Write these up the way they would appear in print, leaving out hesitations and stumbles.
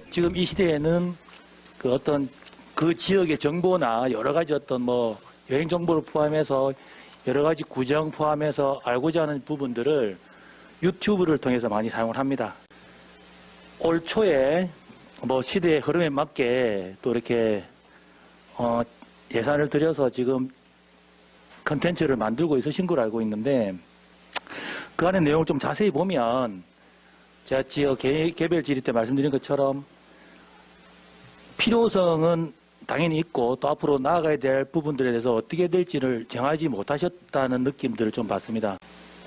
지금 이 시대에는 그 어떤 그 지역의 정보나 여러 가지 어떤 뭐 여행 정보를 포함해서 여러 가지 구정 포함해서 알고자 하는 부분들을 유튜브를 통해서 많이 사용을 합니다. 올 초에 뭐 시대의 흐름에 맞게 또 이렇게 예산을 들여서 지금 컨텐츠를 만들고 있으신 걸 알고 있는데 그 안에 내용을 좀 자세히 보면 제가 지역 개별 질의 때 말씀드린 것처럼 필요성은 당연히 있고 또 앞으로 나아가야 될 부분들에 대해서 어떻게 될지를 정하지 못하셨다는 느낌들을 좀 받습니다.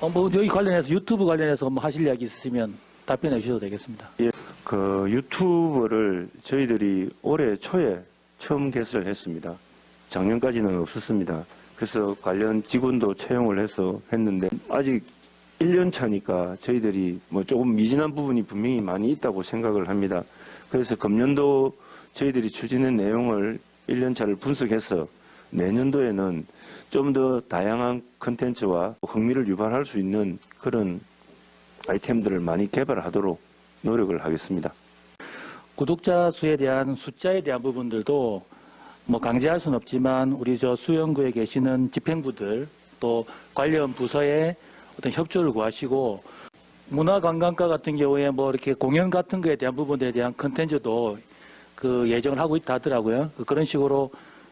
뭐 여기 관련해서 유튜브 관련해서 뭐 하실 이야기 있으시면 답변해 주셔도 되겠습니다. 예, 그 유튜브를 저희들이 올해 초에 처음 개설을 했습니다. 작년까지는 없었습니다. 그래서 관련 직원도 채용을 해서 했는데 아직 1년 차니까 저희들이 뭐 조금 미진한 부분이 분명히 많이 있다고 생각을 합니다. 그래서 금년도 저희들이 추진한 내용을 1년 차를 분석해서 내년도에는 좀 더 다양한 컨텐츠와 흥미를 유발할 수 있는 그런 아이템들을 많이 개발하도록 노력을 하겠습니다. 구독자 수에 대한 숫자에 대한 부분들도 뭐 강제할 수는 없지만 우리 저 수영구에 계시는 집행부들 또 관련 부서에 어떤 협조를 구하시고 문화관광과 같은 경우에 뭐 이렇게 공연 같은 거에 대한 부분들에 대한 컨텐츠도 그 예정을 하고 있다 하더라고요. 그런 식으로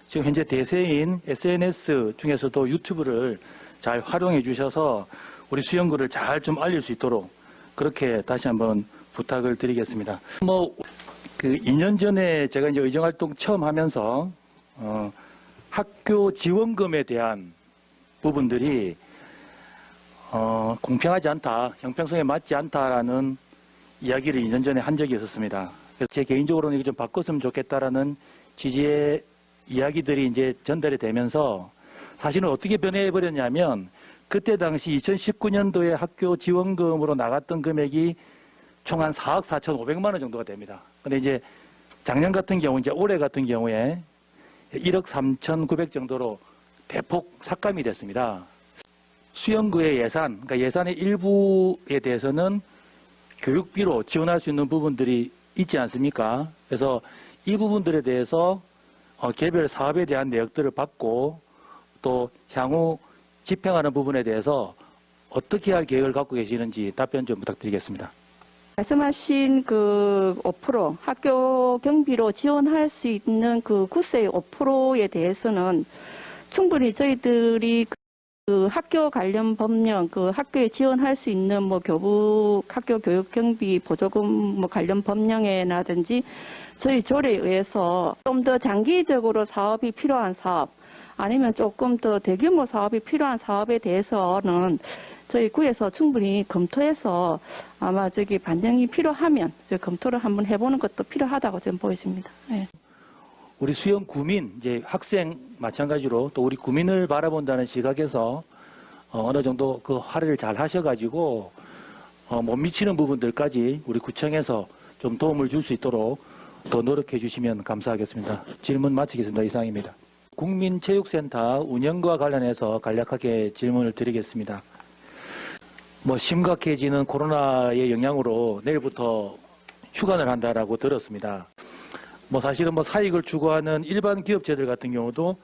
지금 현재 대세인 SNS 중에서도 유튜브를 잘 활용해 주셔서 우리 수영구를 잘 좀 알릴 수 있도록 그렇게 다시 한번 부탁을 드리겠습니다. 뭐 그 2년 전에 제가 이제 의정활동 처음 하면서 학교 지원금에 대한 부분들이 공평하지 않다, 형평성에 맞지 않다라는 이야기를 2년 전에 한 적이 있었습니다. 그래서 제 개인적으로는 이거 좀 바꿨으면 좋겠다라는 취지의 이야기들이 이제 전달이 되면서 사실은 어떻게 변해버렸냐면 그때 당시 2019년도에 학교 지원금으로 나갔던 금액이 총 한 4억 4,500만 원 정도가 됩니다. 근데 이제 작년 같은 경우, 이제 올해 같은 경우에 1억 3,900 정도로 대폭 삭감이 됐습니다. 수영구의 예산, 그러니까 예산의 일부에 대해서는 교육비로 지원할 수 있는 부분들이 있지 않습니까? 그래서 이 부분들에 대해서 개별 사업에 대한 내역들을 받고 또 향후 집행하는 부분에 대해서 어떻게 할 계획을 갖고 계시는지 답변 좀 부탁드리겠습니다. 말씀하신 그 5% 학교 경비로 지원할 수 있는 그 구세의 5%에 대해서는 충분히 저희들이 그 학교 관련 법령, 그 학교에 지원할 수 있는 뭐 학교 교육 경비 보조금 뭐 관련 법령에라든지 저희 조례에 의해서 좀 더 장기적으로 사업이 필요한 사업 아니면 조금 더 대규모 사업이 필요한 사업에 대해서는 저희 구에서 충분히 검토해서 아마 반영이 필요하면 검토를 한번 해보는 것도 필요하다고 저는 보여집니다. 네. 우리 수영 구민, 이제 학생 마찬가지로 또 우리 구민을 바라본다는 시각에서 어느 정도 그 할애를 잘 하셔가지고 못 미치는 부분들까지 우리 구청에서 좀 도움을 줄 수 있도록 더 노력해 주시면 감사하겠습니다. 질문 마치겠습니다. 이상입니다. 국민체육센터 운영과 관련해서 간략하게 질문을 드리겠습니다. 뭐 심각해지는 코로나의 영향으로 내일부터 휴관을 한다라고 들었습니다. 뭐 사실은 뭐 사익을 추구하는 일반 기업체들 같은 경우도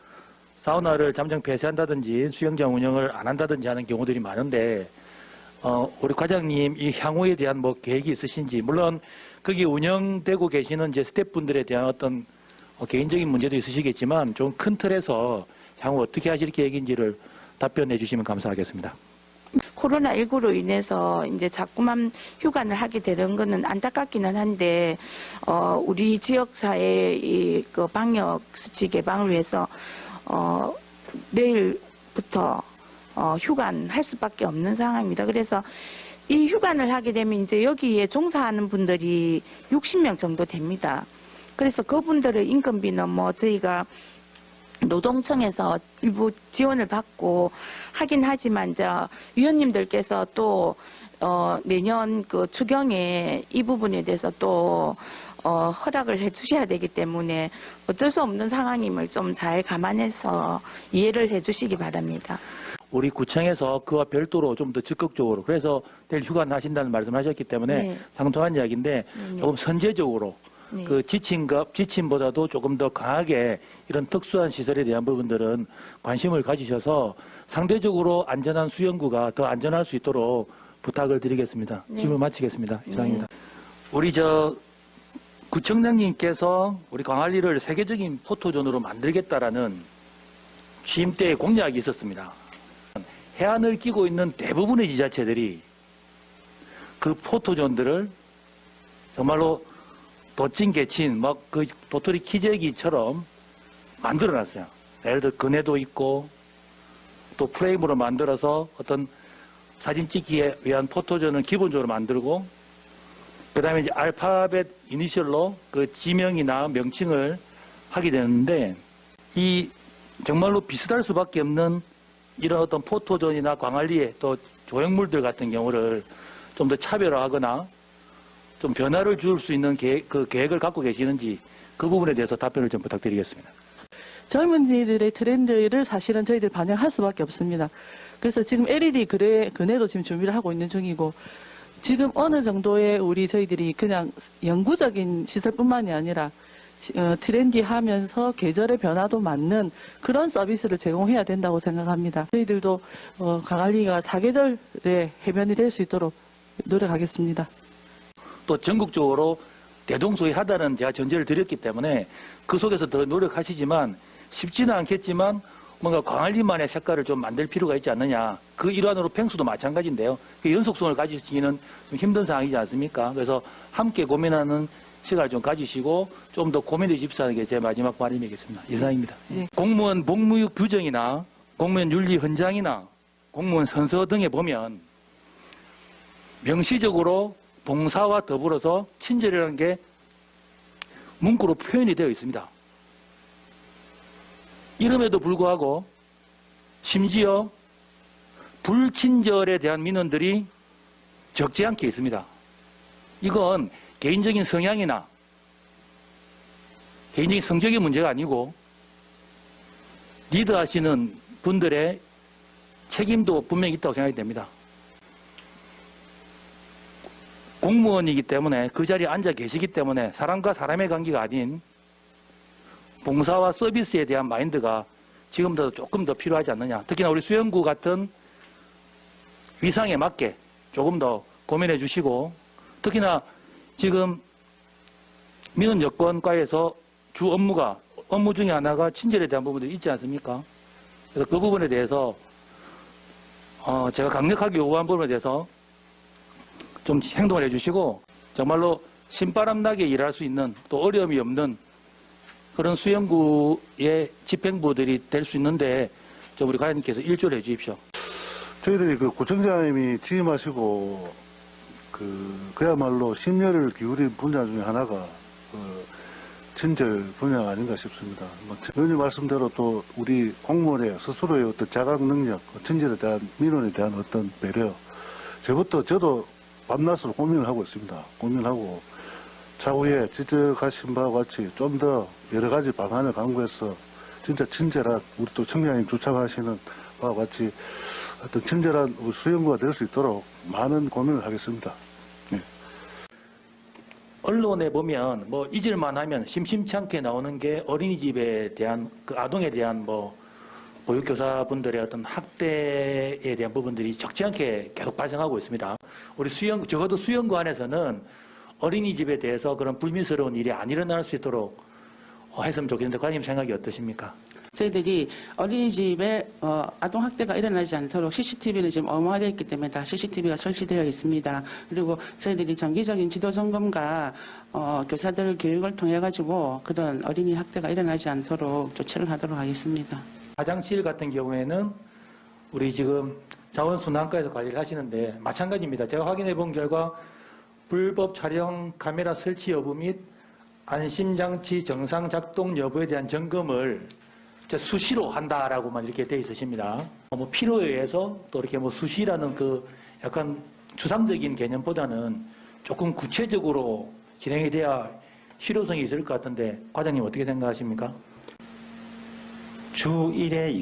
사우나를 잠정 폐쇄한다든지 수영장 운영을 안 한다든지 하는 경우들이 많은데 우리 과장님 이 향후에 대한 뭐 계획이 있으신지, 물론 거기 운영되고 계시는 이제 스태프분들에 대한 어떤 개인적인 문제도 있으시겠지만 좀 큰 틀에서 향후 어떻게 하실 계획인지를 답변해 주시면 감사하겠습니다. 코로나19로 인해서 이제 자꾸만 휴관을 하게 되는 거는 안타깝기는 한데, 우리 지역사회의 그 방역 수칙 개방을 위해서, 내일부터, 휴관할 수밖에 없는 상황입니다. 그래서 이 휴관을 하게 되면 이제 여기에 종사하는 분들이 60명 정도 됩니다. 그래서 그분들의 인건비는 뭐 저희가 노동청에서 일부 지원을 받고 하긴 하지만 이제 위원님들께서 또 내년 그 추경에 이 부분에 대해서 또 허락을 해주셔야 되기 때문에 어쩔 수 없는 상황임을 좀 잘 감안해서 이해를 해주시기 바랍니다. 우리 구청에서 그와 별도로 좀 더 적극적으로, 그래서 내일 휴관하신다는 말씀을 하셨기 때문에 네. 상통한 이야기인데 조금 선제적으로 네. 그 지침보다도 조금 더 강하게 이런 특수한 시설에 대한 부분들은 관심을 가지셔서 상대적으로 안전한 수영구가 더 안전할 수 있도록 부탁을 드리겠습니다. 네. 질문 마치겠습니다. 이상입니다. 우리 구청장님께서 우리 광안리를 세계적인 포토존으로 만들겠다라는 취임 때 공약이 있었습니다. 해안을 끼고 있는 대부분의 지자체들이 그 포토존들을 정말로 도찐 개친 그 도토리 키재기처럼 만들어놨어요. 예를 들어 그네도 있고 또 프레임으로 만들어서 어떤 사진 찍기에 위한 포토존을 기본적으로 만들고 그다음에 이제 알파벳 이니셜로 그 지명이나 명칭을 하게 되는데 이 정말로 비슷할 수밖에 없는 이런 어떤 포토존이나 광안리에 또 조형물들 같은 경우를 좀 더 차별화하거나 좀 변화를 줄 수 있는 계획을 갖고 계시는지 그 부분에 대해서 답변을 좀 부탁드리겠습니다. 젊은이들의 트렌드를 사실은 저희들 반영할 수밖에 없습니다. 그래서 지금 LED 그네도 지금 준비를 하고 있는 중이고 지금 어느 정도의 저희들이 그냥 영구적인 시설뿐만이 아니라 트렌디하면서 계절의 변화도 맞는 그런 서비스를 제공해야 된다고 생각합니다. 저희들도 광안리가 사계절의 해변이 될 수 있도록 노력하겠습니다. 또 전국적으로 대동소이하다는 제가 전제를 드렸기 때문에 그 속에서 더 노력하시지만 쉽지는 않겠지만 뭔가 광안리만의 색깔을 좀 만들 필요가 있지 않느냐. 그 일환으로 펭수도 마찬가지인데요. 그 연속성을 가지시기는 좀 힘든 상황이지 않습니까? 그래서 함께 고민하는 시간을 좀 가지시고 좀 더 고민해 주십사는 게 제 마지막 말씀이겠습니다. 이상입니다. 예. 공무원 복무육 규정이나 공무원 윤리 헌장이나 공무원 선서 등에 보면 명시적으로 봉사와 더불어서 친절이라는 게 문구로 표현이 되어 있습니다. 이름에도 불구하고 심지어 불친절에 대한 민원들이 적지 않게 있습니다. 이건 개인적인 성향이나 개인적인 성격의 문제가 아니고 리드하시는 분들의 책임도 분명히 있다고 생각이 됩니다. 공무원이기 때문에 그 자리에 앉아 계시기 때문에 사람과 사람의 관계가 아닌 봉사와 서비스에 대한 마인드가 지금보다 조금 더 필요하지 않느냐. 특히나 우리 수영구 같은 위상에 맞게 조금 더 고민해 주시고 특히나 지금 민원여건과에서 주 업무 중에 하나가 친절에 대한 부분들이 있지 않습니까? 그래서 그 부분에 대해서 제가 강력하게 요구한 부분에 대해서 좀 행동을 해주시고 정말로 신바람나게 일할 수 있는 또 어려움이 없는 그런 수영구의 집행부들이 될 수 있는데 좀 우리 과장님께서 일조를 해주십시오. 저희들이 그 구청장님이 취임하시고 그야말로 심려를 기울인 분야 중에 하나가 친절 분야가 아닌가 싶습니다. 의원님 말씀대로 또 우리 공무원의 스스로의 어떤 자각 능력, 친절에 대한 민원에 대한 어떤 배려, 저도 밤낮으로 고민을 하고 있습니다. 고민하고 차후에 지적하신 바와 같이 좀 더 여러 가지 방안을 강구해서 진짜 친절한 우리 또 청장님 주창하시는 바와 같이 어떤 친절한 수영구가 될 수 있도록 많은 고민을 하겠습니다. 네. 언론에 보면 뭐 잊을만 하면 심심치 않게 나오는 게 어린이집에 대한 그 아동에 대한 보육교사분들의 어떤 학대에 대한 부분들이 적지 않게 계속 발생하고 있습니다. 우리 적어도 수영구 안에서는 어린이집에 대해서 그런 불미스러운 일이 안 일어날 수 있도록 했으면 좋겠는데 과장님 생각이 어떠십니까? 저희들이 어린이집에 아동학대가 일어나지 않도록 CCTV는 지금 엄화되어 있기 때문에 다 CCTV가 설치되어 있습니다. 그리고 저희들이 정기적인 지도 점검과 교사들 교육을 통해 가지고 그런 어린이 학대가 일어나지 않도록 조치를 하도록 하겠습니다. 화장실 같은 경우에는 우리 지금 자원순환과에서 관리를 하시는데 마찬가지입니다. 제가 확인해 본 결과 불법 촬영 카메라 설치 여부 및 안심장치 정상 작동 여부에 대한 점검을 수시로 한다라고만 이렇게 되어 있으십니다. 필요에 의해서 또 이렇게 수시라는 그 약간 추상적인 개념보다는 조금 구체적으로 진행이 돼야 실효성이 있을 것 같은데 과장님 어떻게 생각하십니까? 주 1회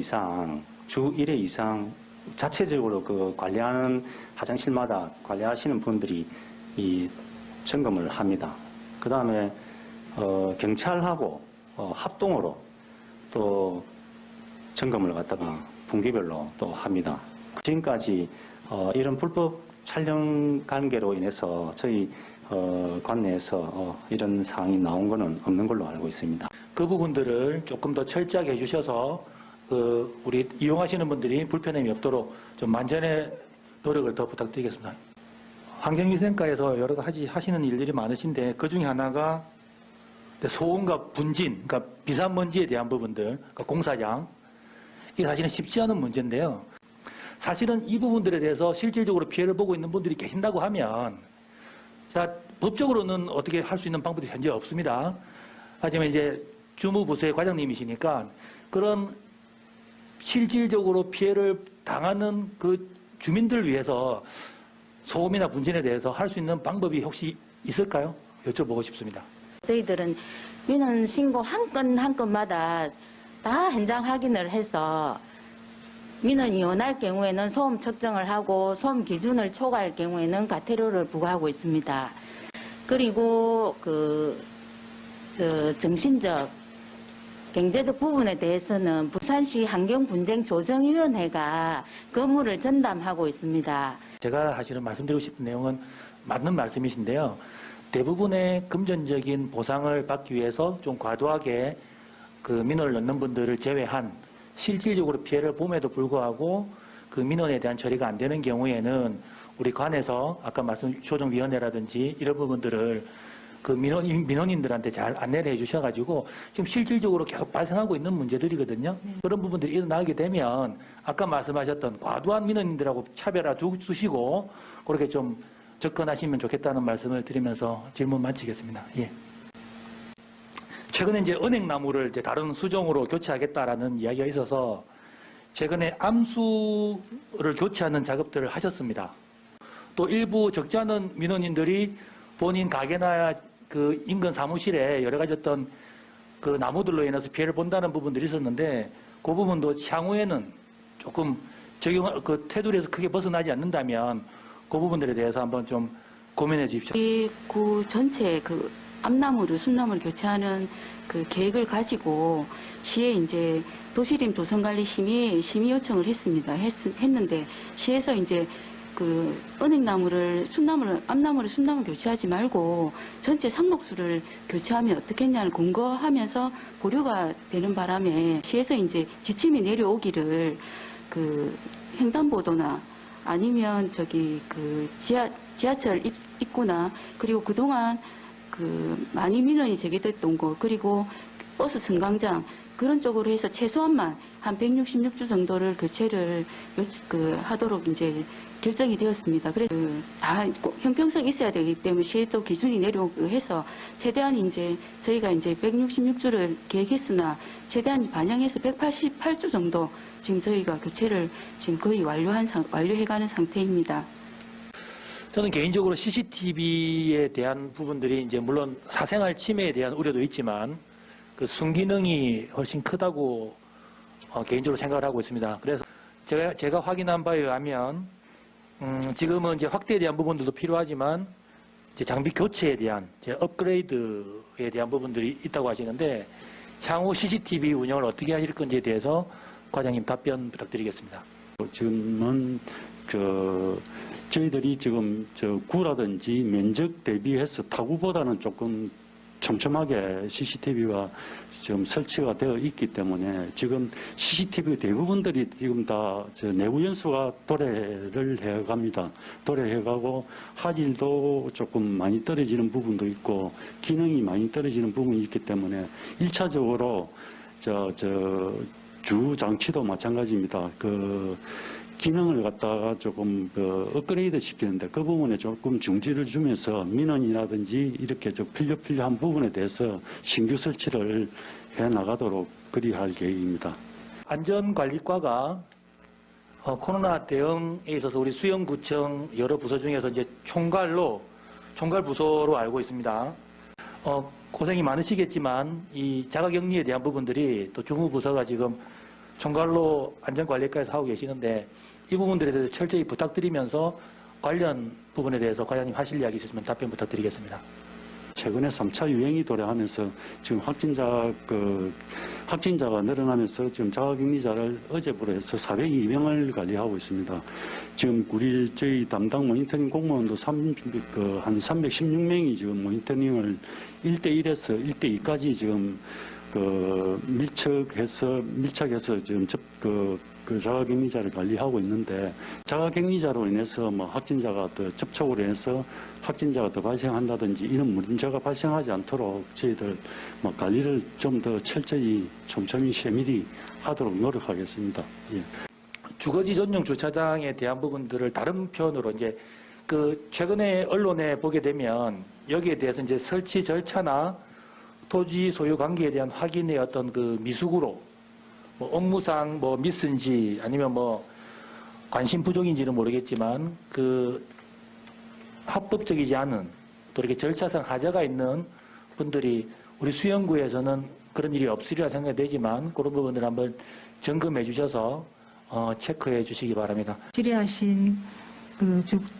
이상 자체적으로 그 관리하는 화장실마다 관리하시는 분들이 이 점검을 합니다. 그 다음에 경찰하고 합동으로 또 점검을 갖다가 분기별로 또 합니다. 지금까지 이런 불법 촬영 관계로 인해서 저희 관내에서 이런 사항이 나온 것은 없는 걸로 알고 있습니다. 그 부분들을 조금 더 철저하게 해주셔서 우리 이용하시는 분들이 불편함이 없도록 좀 만전의 노력을 더 부탁드리겠습니다. 환경위생과에서 여러 가지 하시는 일들이 많으신데 그 중에 하나가 소음과 분진, 그러니까 비산먼지에 대한 부분들, 그러니까 공사장, 이게 사실은 쉽지 않은 문제인데요. 사실은 이 부분들에 대해서 실질적으로 피해를 보고 있는 분들이 계신다고 하면, 자, 법적으로는 어떻게 할 수 있는 방법이 현재 없습니다. 하지만 이제 주무부서의 과장님이시니까 그런 실질적으로 피해를 당하는 그 주민들을 위해서 소음이나 분진에 대해서 할 수 있는 방법이 혹시 있을까요? 여쭤보고 싶습니다. 저희들은 민원 신고 한 건 한 건마다 다 현장 확인을 해서 민원이 원할 경우에는 소음 측정을 하고 소음 기준을 초과할 경우에는 과태료를 부과하고 있습니다. 그리고 정신적, 경제적 부분에 대해서는 부산시 환경분쟁조정위원회가 그 업무를 전담하고 있습니다. 제가 사실은 말씀드리고 싶은 내용은 맞는 말씀이신데요. 대부분의 금전적인 보상을 받기 위해서 좀 과도하게 그 민원을 넣는 분들을 제외한 실질적으로 피해를 봄에도 불구하고 그 민원에 대한 처리가 안 되는 경우에는 우리 관에서 아까 말씀 조정위원회라든지 이런 부분들을 그 민원인들한테 잘 안내를 해주셔가지고 지금 실질적으로 계속 발생하고 있는 문제들이거든요. 그런 부분들이 일어나게 되면 아까 말씀하셨던 과도한 민원인들하고 차별화 두시고 그렇게 좀 접근하시면 좋겠다는 말씀을 드리면서 질문 마치겠습니다. 예. 최근에 이제 은행나무를 이제 다른 수종으로 교체하겠다라는 이야기가 있어서 최근에 암수를 교체하는 작업들을 하셨습니다. 또 일부 적지 않은 민원인들이 본인 가게나 그 인근 사무실에 여러 가지 어떤 그 나무들로 인해서 피해를 본다는 부분들이 있었는데 그 부분도 향후에는 조금 적용 그 테두리에서 크게 벗어나지 않는다면 그 부분들에 대해서 한번 좀 고민해 주십시오. 이 구 전체 그 암나무를 순나무를 교체하는 그 계획을 가지고 시에 이제 도시림 조성관리심의 심의 요청을 했습니다. 했는데 시에서 이제 그 은행나무를 암나무를 순나무 교체하지 말고 전체 상록수를 교체하면 어떻겠냐를 권고하면서 고려가 되는 바람에 시에서 이제 지침이 내려오기를 그 횡단보도나 아니면 저기 그 지하철 입구나 그리고 그동안 그 많이 민원이 제기됐던 곳 그리고 버스 승강장 그런 쪽으로 해서 최소한만 한 166주 정도를 교체를 하도록 이제 결정이 되었습니다. 그래서 다 형평성이 있어야 되기 때문에 시에도 기준이 내려오고 해서 최대한 이제 저희가 이제 166주를 계획했으나 최대한 반영해서 188주 정도 지금 저희가 교체를 지금 거의 완료해가는 상태입니다. 저는 개인적으로 CCTV에 대한 부분들이 이제 물론 사생활 침해에 대한 우려도 있지만 그 순기능이 훨씬 크다고 개인적으로 생각을 하고 있습니다. 그래서 제가 확인한 바에 의하면 지금은 이제 확대에 대한 부분들도 필요하지만 이제 장비 교체에 대한 이제 업그레이드에 대한 부분들이 있다고 하시는데 향후 CCTV 운영을 어떻게 하실 건지에 대해서 과장님 답변 부탁드리겠습니다. 지금은 저희들이 지금 구라든지 면적 대비해서 타구보다는 조금 촘촘하게 CCTV가 지금 설치가 되어 있기 때문에 지금 CCTV 대부분들이 지금 다 내부 연수가 도래를 해갑니다. 도래해가고 화질도 조금 많이 떨어지는 부분도 있고 기능이 많이 떨어지는 부분이 있기 때문에 1차적으로 주 장치도 마찬가지입니다. 기능을 갖다가 조금 업그레이드 시키는데 그 부분에 조금 중지를 주면서 민원이라든지 이렇게 좀 필요한 부분에 대해서 신규 설치를 해 나가도록 그리할 계획입니다. 안전관리과가 코로나 대응에 있어서 우리 수영구청 여러 부서 중에서 이제 총괄 부서로 알고 있습니다. 고생이 많으시겠지만 이 자가격리에 대한 부분들이 또 주무부서가 지금 총괄로 안전관리과에서 하고 계시는데 이 부분들에 대해서 철저히 부탁드리면서 관련 부분에 대해서 과장님 하실 이야기 있으시면 답변 부탁드리겠습니다. 최근에 3차 유행이 도래하면서 지금 확진자가 늘어나면서 지금 자가격리자를 어제부로 해서 402명을 관리하고 있습니다. 지금 저희 담당 모니터링 공무원도 한 316명이 지금 모니터링을 1대1에서 1대2까지 지금 밀착해서 지금 자가격리자를 관리하고 있는데, 자가격리자로 인해서 확진자가 더 접촉으로 인해서 확진자가 더 발생한다든지 이런 문제가 발생하지 않도록 저희들 관리를 좀 더 철저히 촘촘히 세밀히 하도록 노력하겠습니다. 예. 주거지 전용 주차장에 대한 부분들을 다른 편으로 이제 최근에 언론에 보게 되면 여기에 대해서 이제 설치 절차나 토지 소유 관계에 대한 확인의 어떤 미숙으로 업무상 미스인지 아니면 관심 부족인지는 모르겠지만 합법적이지 않은 또 이렇게 절차상 하자가 있는 분들이 우리 수영구에서는 그런 일이 없으리라 생각이 되지만 그런 부분을 한번 점검해 주셔서 체크해 주시기 바랍니다. 질의하신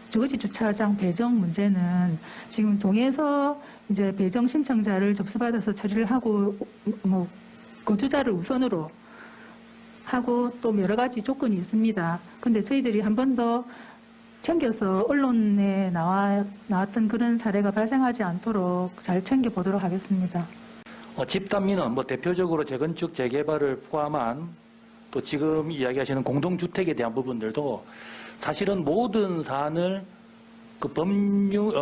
주거지 주차장 배정 문제는 지금 동에서 이제 배정 신청자를 접수받아서 처리를 하고 거주자를 우선으로 하고 또 여러 가지 조건이 있습니다. 근데 저희들이 한 번 더 챙겨서 언론에 나왔던 그런 사례가 발생하지 않도록 잘 챙겨보도록 하겠습니다. 집단민원, 대표적으로 재건축, 재개발을 포함한 또 지금 이야기하시는 공동주택에 대한 부분들도 사실은 모든 사안을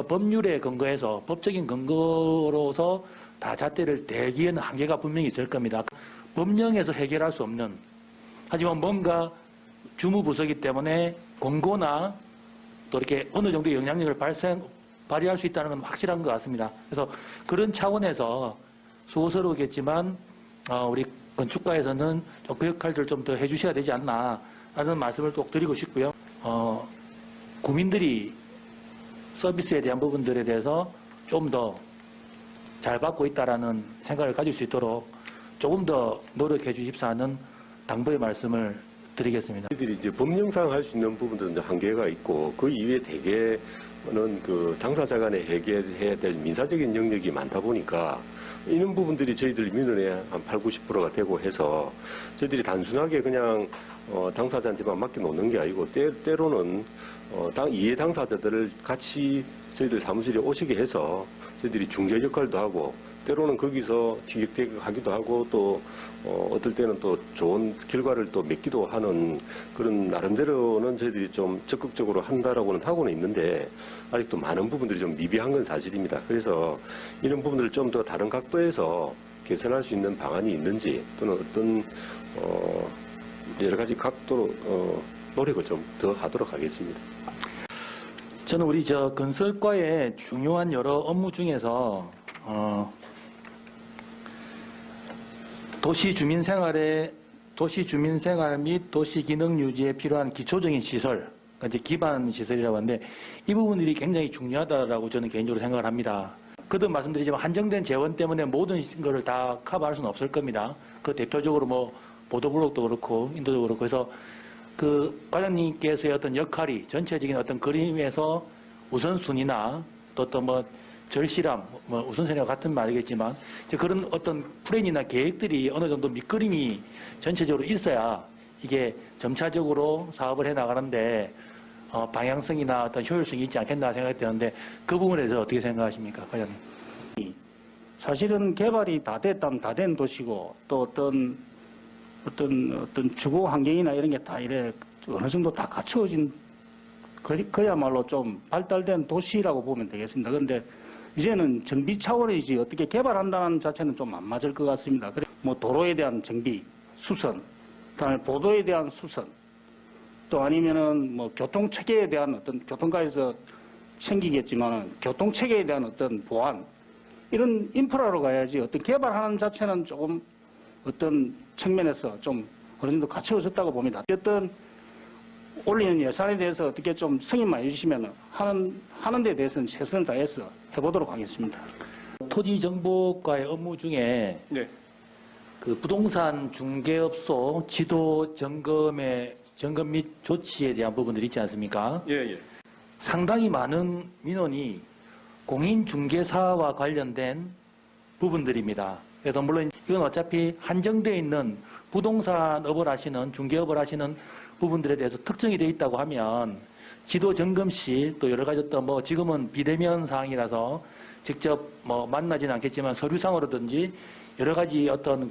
법률에 근거해서 법적인 근거로서 다 잣대를 대기에는 한계가 분명히 있을 겁니다. 법령에서 해결할 수 없는, 하지만 뭔가 주무부서기 때문에 권고나 또 이렇게 어느 정도 영향력을 발휘할 수 있다는 건 확실한 것 같습니다. 그래서 그런 차원에서 수고스러우겠지만 우리 건축가에서는 그 역할들을 좀 더 해주셔야 되지 않나 라는 말씀을 꼭 드리고 싶고요. 구민들이 서비스에 대한 부분들에 대해서 좀 더 잘 받고 있다라는 생각을 가질 수 있도록 조금 더 노력해 주십사 하는 당부의 말씀을 드리겠습니다. 저희들이 이제 법령상 할 수 있는 부분들은 한계가 있고 그 이외에 대개는 당사자 간에 해결해야 될 민사적인 영역이 많다 보니까 이런 부분들이 저희들 민원의 한 8, 90%가 되고 해서 저희들이 단순하게 그냥 당사자한테만 맡겨놓는 게 아니고 때로는 이해 당사자들을 같이 저희들 사무실에 오시게 해서 저희들이 중재 역할도 하고 때로는 거기서 티격태격하기도 하고 또 어떨 때는 또 좋은 결과를 또 맺기도 하는 그런 나름대로는 저희들이 좀 적극적으로 한다라고는 하고는 있는데 아직도 많은 부분들이 좀 미비한 건 사실입니다. 그래서 이런 부분들을 좀 더 다른 각도에서 개선할 수 있는 방안이 있는지 또는 어떤 여러 가지 각도로 노력을 좀 더 하도록 하겠습니다. 저는 우리 건설과의 중요한 여러 업무 중에서 도시 주민 생활 및 도시 기능 유지에 필요한 기초적인 시설, 이제 기반 시설이라고 하는데 이 부분들이 굉장히 중요하다라고 저는 개인적으로 생각을 합니다. 거듭 말씀드리지만 한정된 재원 때문에 모든 것을 다 커버할 수는 없을 겁니다. 대표적으로 보도블록도 그렇고 인도도 그렇고 그래서 과장님께서의 어떤 역할이 전체적인 어떤 그림에서 우선순위나 또 어떤 절실함, 우선순위와 같은 말이겠지만 그런 어떤 플랜이나 계획들이 어느 정도 밑그림이 전체적으로 있어야 이게 점차적으로 사업을 해 나가는데 방향성이나 어떤 효율성이 있지 않겠나 생각이 드는데 그 부분에 대해서 어떻게 생각하십니까, 과장님? 사실은 개발이 다 됐다면 다 된 도시고 또 어떤 주거 환경이나 이런 게 다 이래 어느 정도 다 갖춰진 그야말로 좀 발달된 도시라고 보면 되겠습니다. 그런데 이제는 정비 차원이지 어떻게 개발한다는 자체는 좀 안 맞을 것 같습니다. 그래 도로에 대한 정비, 수선, 그다음에 보도에 대한 수선, 또 아니면은 교통 체계에 대한 어떤 교통가에서 챙기겠지만은 교통 체계에 대한 어떤 보완 이런 인프라로 가야지 어떤 개발하는 자체는 조금 어떤 측면에서 좀 어느 정도 갖춰졌다고 봅니다. 어쨌든 올리는 예산에 대해서 어떻게 좀 승인만 해주시면 하는 데 대해서는 최선을 다해서 해보도록 하겠습니다. 토지정보과의 업무 중에 네. 부동산 중개업소 지도 점검 및 조치에 대한 부분들이 있지 않습니까? 예. 상당히 많은 민원이 공인중개사와 관련된 부분들입니다. 그래서 물론 이건 어차피 한정되어 있는 부동산업을 하시는 중개업을 하시는 부분들에 대해서 특정이 되어 있다고 하면 지도 점검 시 또 여러 가지 어떤 뭐 지금은 비대면 사항이라서 직접 뭐 만나지는 않겠지만 서류상으로든지 여러 가지 어떤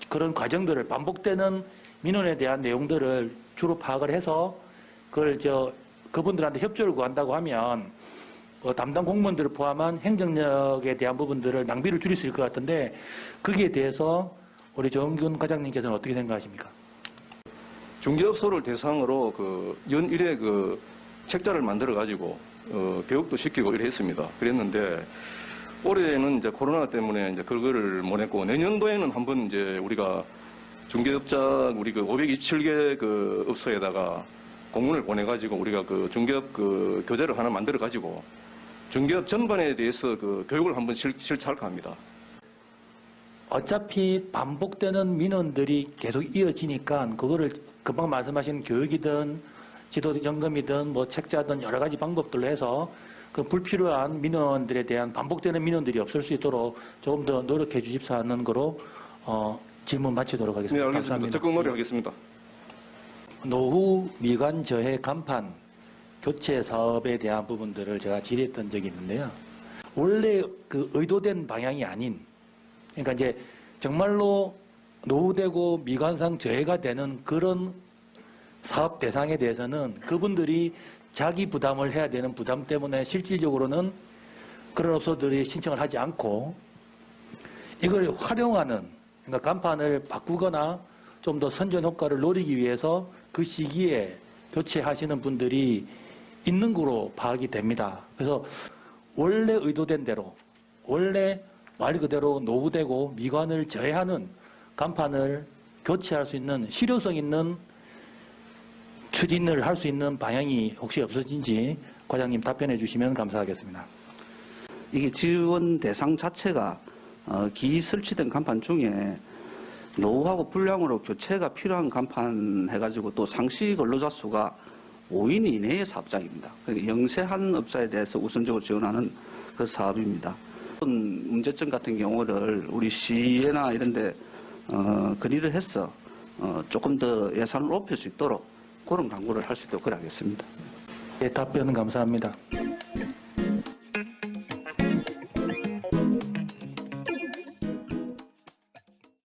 그런 과정들을 반복되는 민원에 대한 내용들을 주로 파악을 해서 그걸 그분들한테 협조를 구한다고 하면 담당 공무원들을 포함한 행정력에 대한 부분들을 낭비를 줄일 수 있을 것 같은데 거기에 대해서 우리 정균 과장님께서는 어떻게 생각하십니까? 중개업소를 대상으로 연일에 책자를 만들어 가지고 교육도 시키고 이래 했습니다. 그랬는데 올해는 이제 코로나 때문에 이제 그거를 못 했고 내년도에는 한번 이제 우리가 중개업자 우리 527개 업소에다가 공문을 보내 가지고 우리가 중개업 교재를 하나 만들어 가지고 중개업 전반에 대해서 교육을 한번 실시할까 합니다. 어차피 반복되는 민원들이 계속 이어지니까 그거를 금방 말씀하신 교육이든 지도 점검이든 뭐 책자든 여러 가지 방법들로 해서 그 불필요한 민원들에 대한 반복되는 민원들이 없을 수 있도록 조금 더 노력해 주십사 하는 거로 질문 마치도록 하겠습니다. 네, 알겠습니다. 감사합니다. 적극 노력하겠습니다. 노후 미관 저해 간판 교체 사업에 대한 부분들을 제가 질의했던 적이 있는데요. 원래 의도된 방향이 아닌, 그러니까 이제 정말로 노후되고 미관상 저해가 되는 그런 사업 대상에 대해서는 그분들이 자기 부담을 해야 되는 부담 때문에 실질적으로는 그런 업소들이 신청을 하지 않고 이걸 활용하는, 그러니까 간판을 바꾸거나 좀 더 선전 효과를 노리기 위해서 그 시기에 교체하시는 분들이 있는 거로 파악이 됩니다. 그래서 원래 의도된 대로, 원래 말 그대로 노후되고 미관을 저해하는 간판을 교체할 수 있는 실효성 있는 추진을 할 수 있는 방향이 혹시 없으신지 과장님 답변해 주시면 감사하겠습니다. 이게 지원 대상 자체가 기 설치된 간판 중에 노후하고 불량으로 교체가 필요한 간판 해가지고 또 상시 근로자 수가 5인 이내의 사업장입니다. 영세한 업자에 대해서 우선적으로 지원하는 그 사업입니다. 문제점 같은 경우를 우리 시에나 이런 데 건의를 해서 조금 더 예산을 높일 수 있도록 그런 강구를 할 수 있도록 그래 하겠습니다. 네, 답변 감사합니다.